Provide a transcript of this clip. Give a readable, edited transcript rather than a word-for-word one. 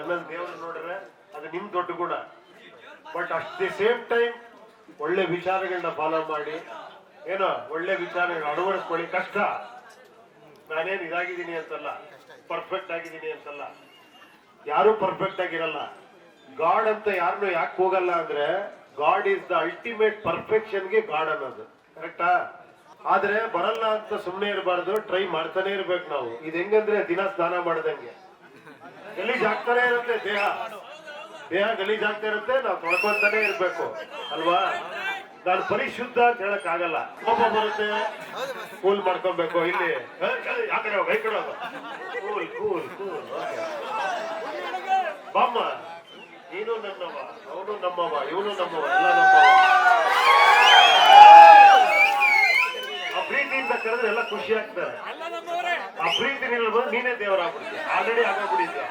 ನನ್ನನ್ನು ದೇವರು ನೋಡ್ರೆ ಅದು ನಿಮ್ ದೊಡ್ಡ ಗುಣ. But at the same time ಒಳ್ಳೆ ವಿಚಾರಗಳನ್ನ ಫಾಲೋ ಮಾಡಿ, ಏನೋ ಒಳ್ಳೆ ವಿಚಾರಗಳನ್ನ ಅಳವಡಿಸ್ಕೊಳ್ಳಿ. ಕಷ್ಟ, ನಾನೇನು ಇದಾಗಿದ್ದೀನಿ ಅಂತಲ್ಲ, ಪರ್ಫೆಕ್ಟ್ ಆಗಿದ್ದೀನಿ ಅಂತಲ್ಲ, ಯಾರು ಪರ್ಫೆಕ್ಟ್ ಆಗಿರಲ್ಲ. ಗಾಡ್ ಅಂತ ಯಾರನ್ನು ಯಾಕೆ ಹೋಗಲ್ಲ ಅಂದ್ರೆ, ಗಾಡ್ ಈಸ್ ದ ಅಲ್ಟಿಮೇಟ್ ಪರ್ಫೆಕ್ಷನ್ಗೆ ಗಾಡ್ ಅನ್ನೋದು, ಕರೆಕ್ಟಾ? ಆದ್ರೆ ಬರಲ್ಲ ಅಂತ ಸುಮ್ಮನೆ ಇರಬಾರ್ದು, ಟ್ರೈ ಮಾಡ್ತಾನೆ ಇರ್ಬೇಕು ನಾವು. ಇದು ಹೆಂಗಂದ್ರೆ ದಿನ ಸ್ನಾನ ಮಾಡ್ದಂಗೆ, ಗಲೀಜ್ ಆಗ್ತಾನೆ ಇರುತ್ತೆ ದೇಹ ಗಲೀಜ್ ಆಗ್ತಾ ಇರುತ್ತೆ, ನಾವು ತೊಳ್ಕೊಂತಾನೆ ಇರ್ಬೇಕು ಅಲ್ವಾ? ನಾನು ಪರಿಶುದ್ಧ ಅಂತ ಹೇಳಕ್ ಆಗಲ್ಲ. ಕೋಪ ಬರುತ್ತೆ, ಕೂಲ್ ಮಾಡ್ಕೊಬೇಕು. ಇಲ್ಲಿ ಆ ಕಡೆ ಹೋಗ, ಈ ಕಡೆ ಹೋಗ, ಕೂಲ್ ಕೂಲ್ ಕೂಲ್. ಬಾಮ್ಮ, ನೀನು ನನ್ನವ, ಅವನು ನಮ್ಮವ, ಇವನು ನಮ್ಮವ, ಎಲ್ಲ ನಮ್ಮವ. ಆ ಪ್ರೀತಿಯಿಂದ ಕರೆದ್ರೆ ಎಲ್ಲ ಖುಷಿ ಆಗ್ತಾರೆ. ಆ ಪ್ರೀತಿ ನೀನು ಬಂದು ನೀನೇ ದೇವರಾಗ್ಬಿಡ್ತೀಯ, ಆಲ್ರೆಡಿ ಆಗೋಗ್ಬಿಟ್ಟಿದ್ಯಾ.